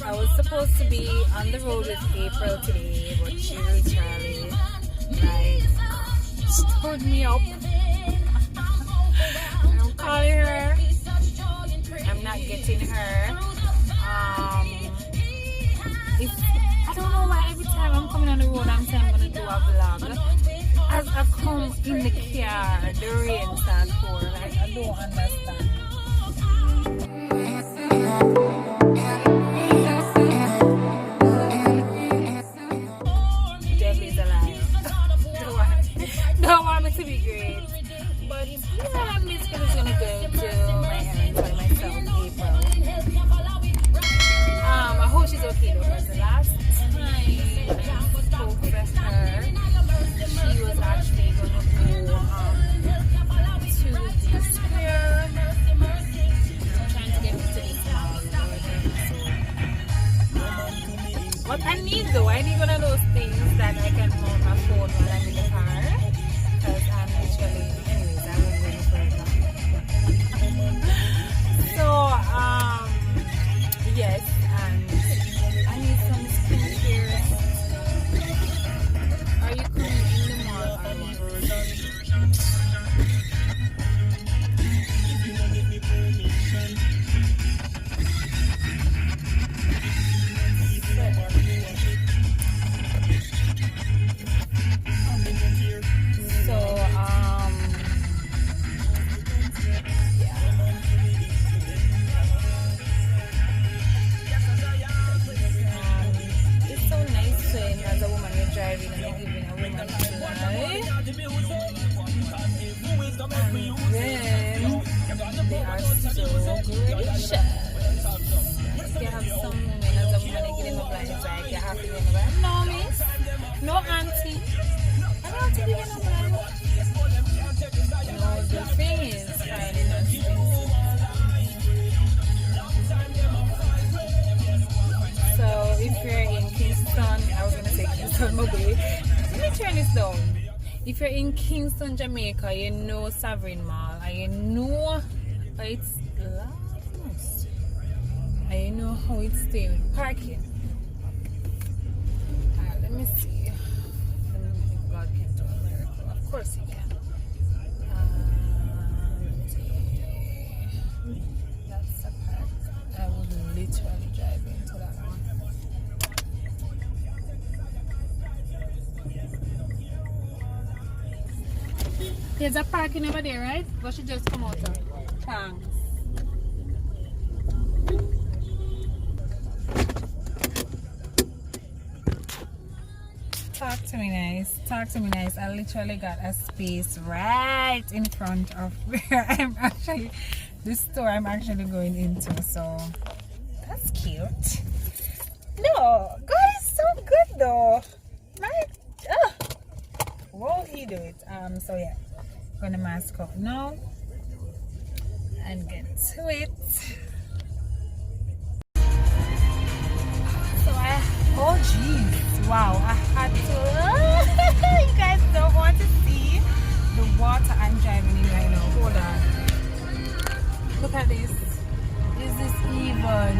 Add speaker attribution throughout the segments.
Speaker 1: I was supposed to be on the road with April today, but she literally stood me up. I'm calling her. I'm not getting her. I don't know why every time I'm coming on the road I'm saying I'm gonna do a vlog. As I come in the car, the rain starts pouring. I don't understand. Debbie's a liar. Don't want me to be great. But yeah, I'm just gonna go to my errands by myself, April. I hope she's okay though, because the last time I spoke with her, she was actually going to go to the square. I'm trying to get into this mall. What I need though, I need one of those things that I can mount my phone while I'm in the car. Because I'm literally, anyways, I was waiting for it. So, yes, and I need some skincare. Are you coming in the mall? It's so nice when as a woman you're driving and you're giving a woman fly. And then they are so gracious. You have some women as a woman you give them a blind, it's like you're happy when you're like, no miss, no auntie, I don't have to give you no blind. No, the thing is finding a space. So if you're in Kingston, I was gonna say Kingston, Mobile. Let me turn this down. If you're in Kingston, Jamaica, you know Sovereign Mall, and you know how it's lost, and you know how it's staying with parking. Alright, let me see. If God can do a miracle. Of course He can. That's the park. I would literally drive into that one. There's a parking over there, right? But she just come out of. Thanks. Talk to me nice. Talk to me nice. I literally got a space right in front of where I'm actually, the store I'm actually going into. So that's cute. No, God is so good though. Right? Won't He do it? So yeah, I'm gonna mask up now and get to it. So oh geez, wow, I had to. You guys don't want to see the water I'm driving in right now. Hold on. Look at this. Is this even?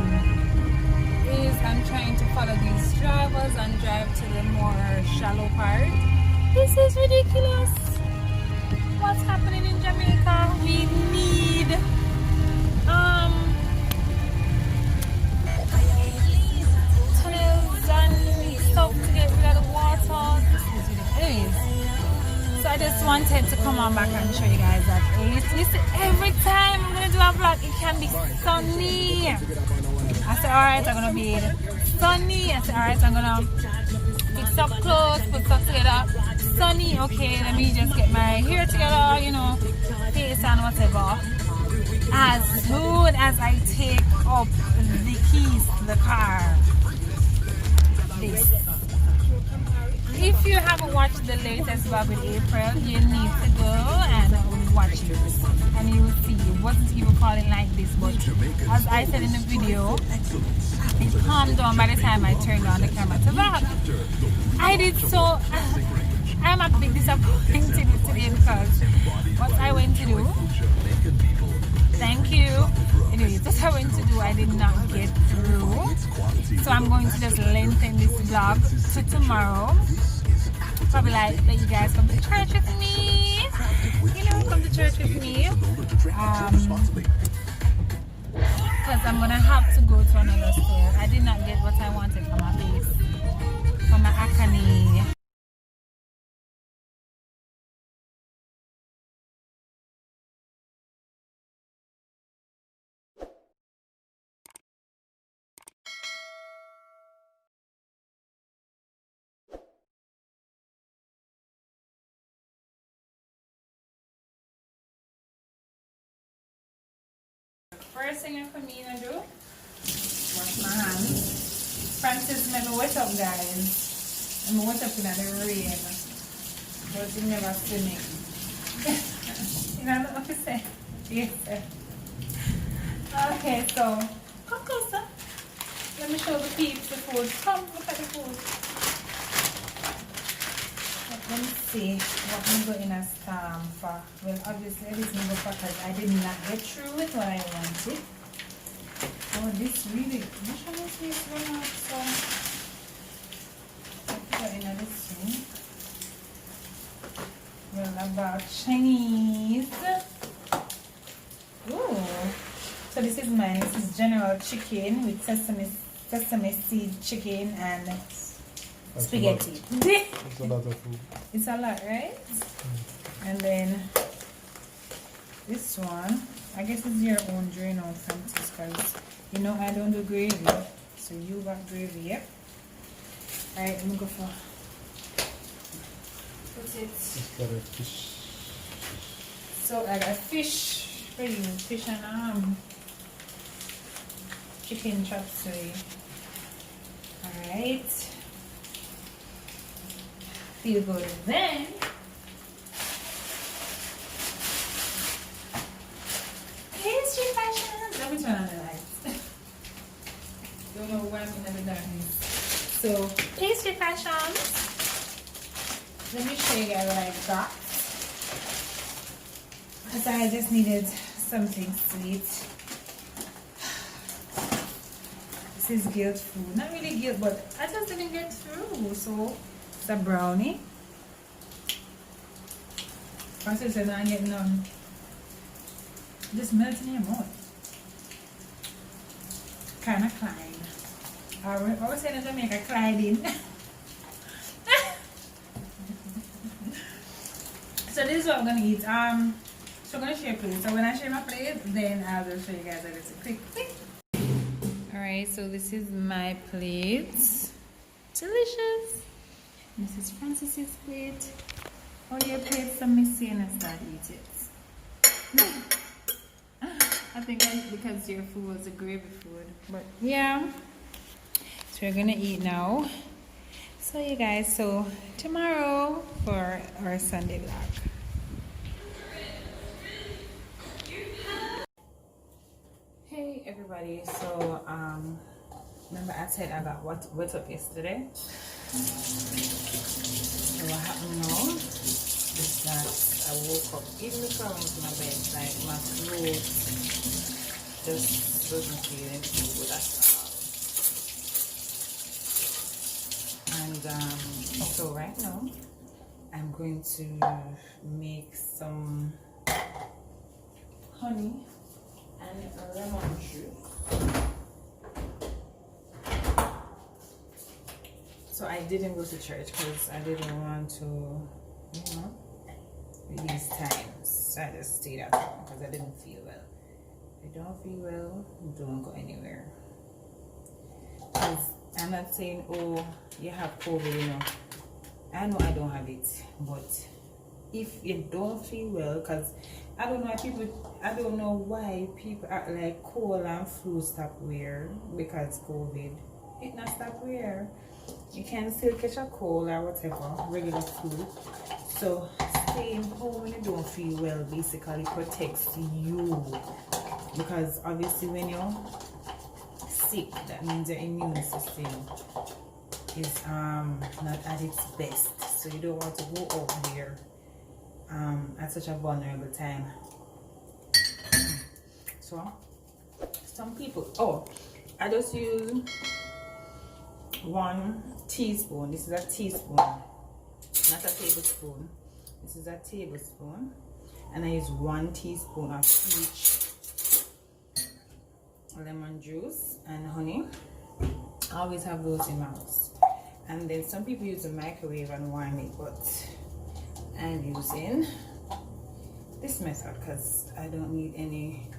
Speaker 1: I'm trying to follow these drivers and drive to the more shallow part. This is ridiculous. What's happening in Jamaica? We need tunnels and stuff to get rid of the water. This is ridiculous. Anyways, so I just wanted to come on back and show you guys that listen, every time I'm gonna do a vlog, it can be sunny. I said, alright, I'm gonna be sunny. I said, alright, I'm gonna fix up clothes, put stuff together. Sunny, okay, let me just get my hair together, you know, face and whatever. As soon as I take up the keys to the car, this. If you haven't watched the latest vlog with April, you need to go and watch it. And you will see it wasn't even calling like this, but as I said in the video, it calmed down by the time I turned on the camera to vlog. I did so. I'm a bit disappointed today because what I went to do, thank you, Anyway, that's what I went to do. I did not get through. So I'm going to just lengthen this vlog to tomorrow. Probably like let you guys come to church with me. You know, come to church with me. Because I'm gonna have to go to another store. I did not get what I wanted for my face, for my acne. First thing for me to do, wash my hands. Francis never wet up, guys. I'm wet up in the rain, but he never swimming. You know what I'm saying? Yes, sir. Okay, so come closer. Let me show the peeps the food. Come look at the food. Let me see what I'm going to stamp for. Well, obviously everything goes because I did not get through with what I wanted. Oh, this really, which one is this one? So, I put it in this thing. Well, about Chinese. Ooh. So this is mine. This is General Chicken with sesame seed chicken and spaghetti.
Speaker 2: It's a lot of food.
Speaker 1: It's a lot, right? And then this one, I guess it's your own drain out from this because you know I don't do gravy. So you got gravy, yep. Alright, let me go for put it.
Speaker 2: It's got a fish.
Speaker 1: So I got fish for you, fish and chicken chop suey. Alright. Feel good. Then pastry fashion. Let me turn on the lights. Don't know why I'm in the darkness. So pastry fashion. Let me show you guys what I got. Because I just needed something sweet. This is guilt food. Not really guilt, but I just didn't get through. So it's a brownie. Francis said I get none. Just melting in your mouth. Kind of Clyde. I always say in Jamaica, Clyde in. So this is what I'm gonna eat. So I'm gonna share plate. So when I share my plate, then I'll just show you guys a little quick. Alright, so this is my plate. Delicious. This is Francis's plate. All your plates are messy and I start eating it. I think because your food was a gravy food. But yeah. So we're gonna eat now. So you guys, so tomorrow for our Sunday vlog. Hey everybody, so remember I said I got wet up yesterday. So what happened now is that I woke up even before I went to my bed, like my clothes just wasn't feeling too good at all. And so right now I'm going to make some honey and a lemon juice. So I didn't go to church because I didn't want to, you know, these times. So I just stayed at home because I didn't feel well. If you don't feel well, don't go anywhere. Because I'm not saying, oh, you have COVID, you know. I know I don't have it, but if you don't feel well, because I don't know why people act like cold and flu stop wear because COVID. It not stop wear. You can still catch a cold or whatever, regular flu. So staying home when you don't feel well basically protects you, because obviously when you're sick, that means your immune system is not at its best. So you don't want to go out there at such a vulnerable time. So some people, oh, I just use 1 teaspoon. This is a teaspoon, not a tablespoon. This is a tablespoon, and I use 1 teaspoon of each lemon juice and honey. I always have those in my house. And then some people use the microwave and warm it, but I'm using this method because I don't need any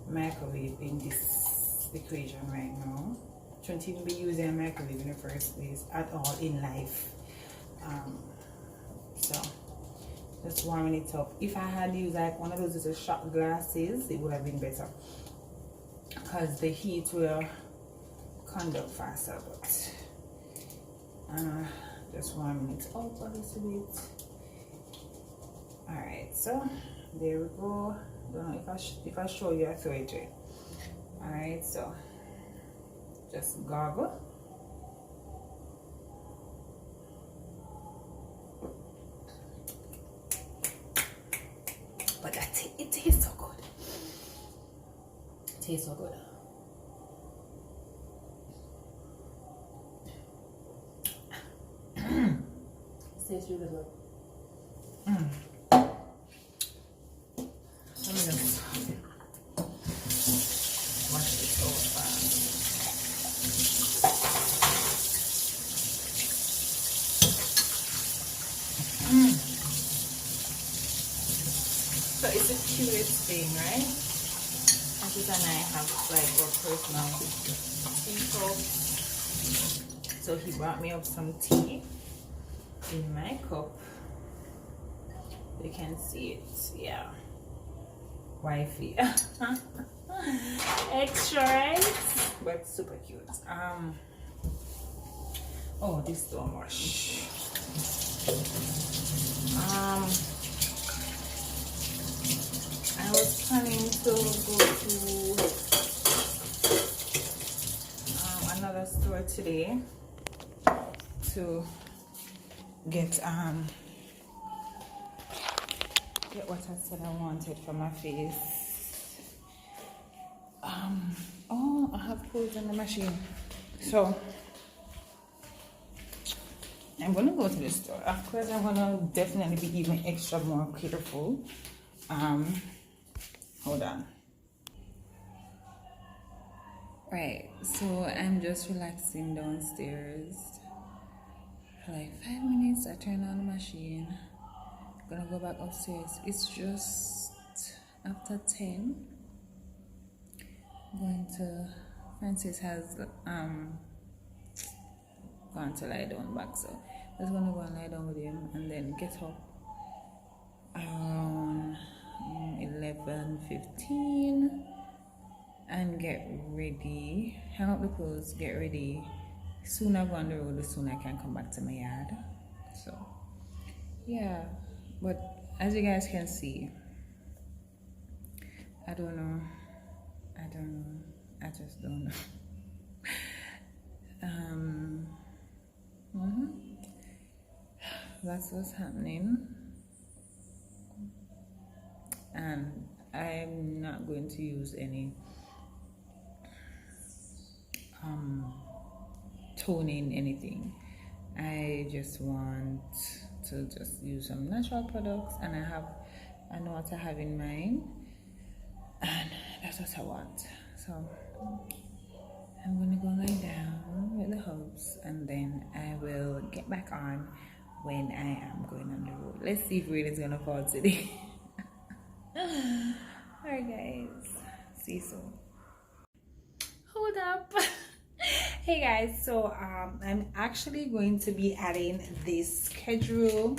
Speaker 1: microwave in this equation right now. Shouldn't even be using a microwave in the first place at all in life. So just warming it up. If I had used like one of those little shot glasses, it would have been better because the heat will conduct faster. But just warming it up a little bit. All right, so there we go. Don't know if I show you, I throw it away. All right, so just gargle. But it tastes so good. It tastes so good. It tastes really good. Let me just wash this over. So it's the cutest thing, right? Ashes and I have like our personal tea cup. So he brought me up some tea in my cup. You can see it, yeah. Wifey. Extra, right? But super cute. Oh, this don't wash. I was planning to go to another store today to get what I said I wanted for my face. Oh, I have clothes in the machine, so I'm gonna go to the store. Of course, I'm gonna definitely be even extra more careful. Hold on. Right, so I'm just relaxing downstairs for like 5 minutes. I turn on the machine. Gonna go back upstairs. It's just after 10. Going to Francis has gone to lie down back, so I'm just gonna go and lie down with him and then get up around 11:15 and get ready, hang up the clothes, get ready. Soon I go on the road, the sooner I can come back to my yard. So yeah, but as you guys can see, I don't know, I just don't know. That's what's happening, and I'm not going to use any toning anything. I just want to just use some natural products, and I know what I have in mind, and that's what I want. So I'm gonna go lie down with the hubs, and then I will get back on when I am going on the road. Let's see if rain is gonna fall today. Alright guys, see you soon. Hold up. Hey guys, so I'm actually going to be adding this schedule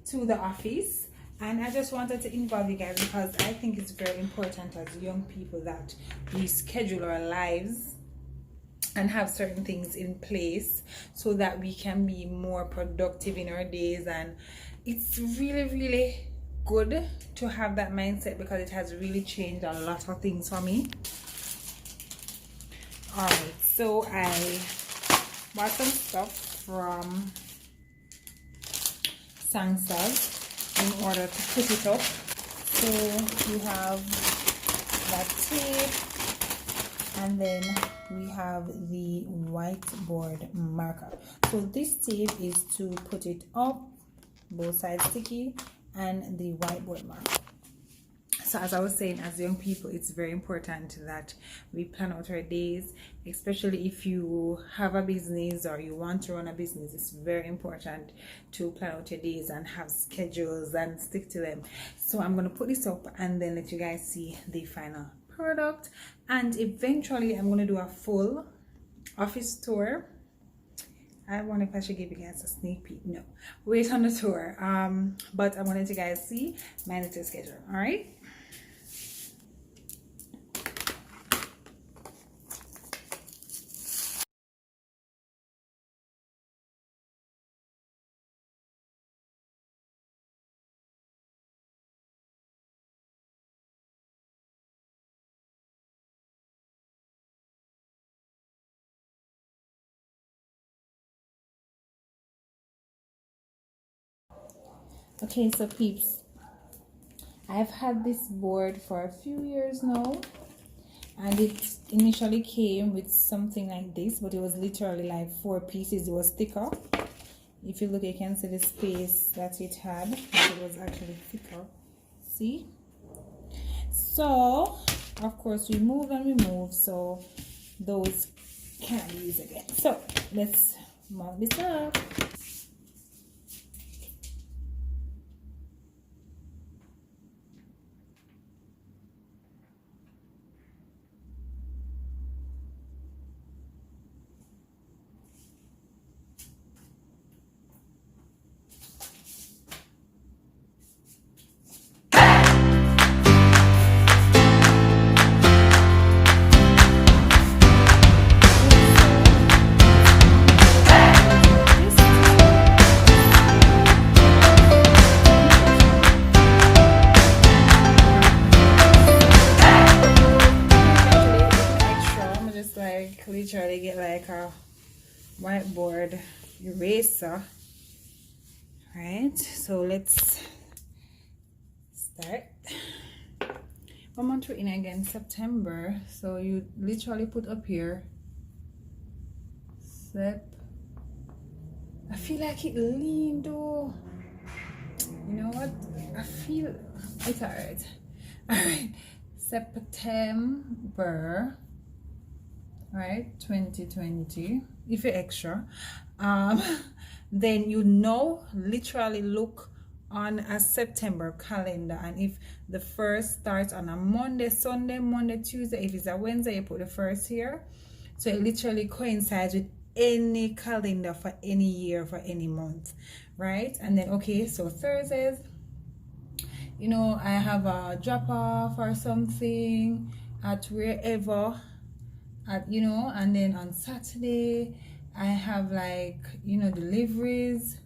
Speaker 1: to the office, and I just wanted to involve you guys because I think it's very important as young people that we schedule our lives and have certain things in place so that we can be more productive in our days. And it's really good to have that mindset because it has really changed a lot of things for me. Alright, so I bought some stuff from Sangsas in order to put it up. So you have that tape, and then we have the whiteboard marker. So this tape is to put it up, both sides sticky, and the whiteboard marker. So as I was saying, as young people, it's very important that we plan out our days, especially if you have a business or you want to run a business. It's very important to plan out your days and have schedules and stick to them. So I'm going to put this up and then let you guys see the final product, and eventually I'm going to do a full office tour. I wonder if I should give you guys a sneak peek. No, wait on the tour. But I wanted you guys see my little schedule. All right. Okay, so peeps, I've had this board for a few years now, and it initially came with something like this, but it was literally like 4 pieces. It was thicker. If you look, you can see the space that it had. It was actually thicker. See? So of course we moved and we moved, so those can't be used again. So let's mount this up. Literally get like a whiteboard eraser. Right, so let's start. One month we're in again, September. So you literally put up here Sep. I feel like it leaned though. You know what? I feel it's alright. Alright, September, right, 2020. If you're extra, then you know, literally look on a September calendar, and if the first starts on a Monday, Sunday, Monday, Tuesday, if it's a Wednesday, you put the first here, so it literally coincides with any calendar for any year, for any month, right? And then okay, so Thursdays, you know, I have a drop off or something at wherever, at, you know, and then on Saturday I have, like, you know, deliveries,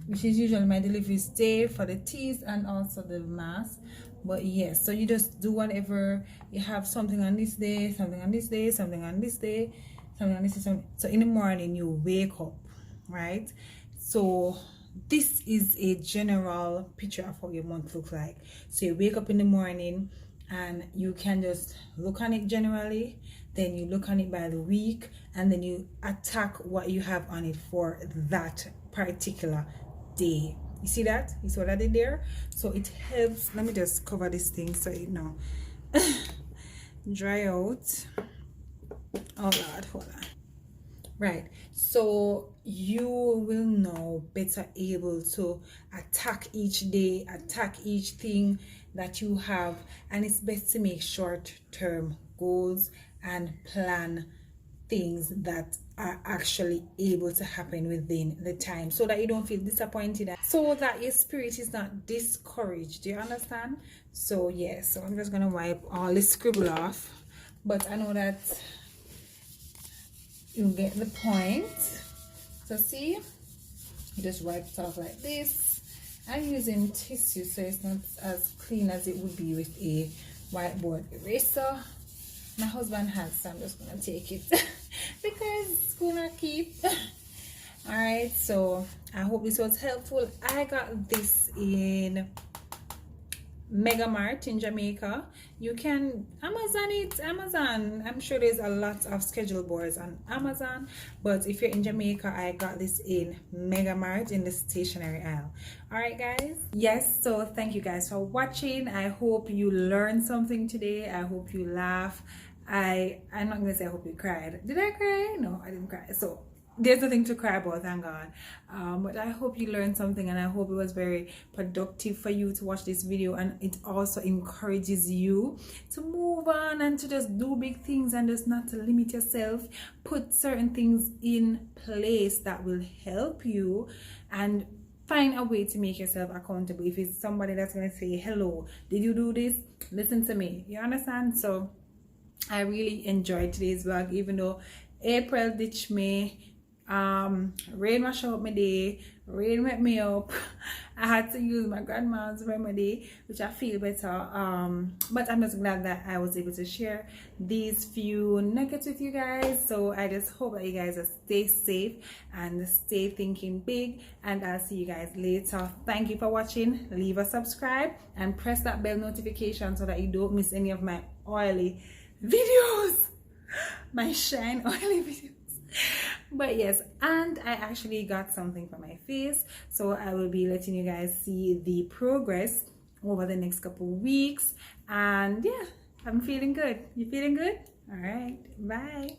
Speaker 1: which is usually my deliveries day for the teas and also the mask. But yes, so you just do whatever. You have something on this day, something on this day, something on this day, something on this day, something. So in the morning you wake up, right? So this is a general picture of how your month looks like. So you wake up in the morning and you can just look on it generally, then you look on it by the week, and then you attack what you have on it for that particular day. You see that? You see what I did there? So it helps. Let me just cover this thing so it now dry out. Oh Lord, hold on. Right, so you will now better able to attack each day, attack each thing that you have, and it's best to make short-term goals and plan things that are actually able to happen within the time, so that you don't feel disappointed, so that your spirit is not discouraged. Do you understand? So yes, so I'm just gonna wipe all the scribble off, but I know that you get the point. So see, you just wipe it off like this. I'm using tissue, so it's not as clean as it would be with a whiteboard eraser. My husband has, so I'm just gonna take it because it's gonna keep. All right, so I hope this was helpful. I got this in Mega Mart in Jamaica. You can Amazon it. Amazon. I'm sure there's a lot of schedule boards on Amazon, but if you're in Jamaica, I got this in Mega Mart in the stationery aisle. All right, guys. Yes. So thank you guys for watching. I hope you learned something today. I hope you laugh. I'm not gonna say I hope you cried. Did I cry? No, I didn't cry. So there's nothing to cry about, thank God. But I hope you learned something, and I hope it was very productive for you to watch this video, and it also encourages you to move on and to just do big things and just not to limit yourself. Put certain things in place that will help you, and find a way to make yourself accountable. If it's somebody that's going to say, hello, did you do this? Listen to me. You understand? So I really enjoyed today's vlog, even though April ditched me. Rain washed up my day, rain wet me up. I had to use my grandma's remedy, which I feel better. But I'm just glad that I was able to share these few nuggets with you guys. So I just hope that you guys stay safe and stay thinking big, and I'll see you guys later. Thank you for watching. Leave a subscribe and press that bell notification so that you don't miss any of my oily videos, my shine oily videos. But yes, and I actually got something for my face, so I will be letting you guys see the progress over the next couple weeks. And yeah, I'm feeling good. You feeling good? All right, bye.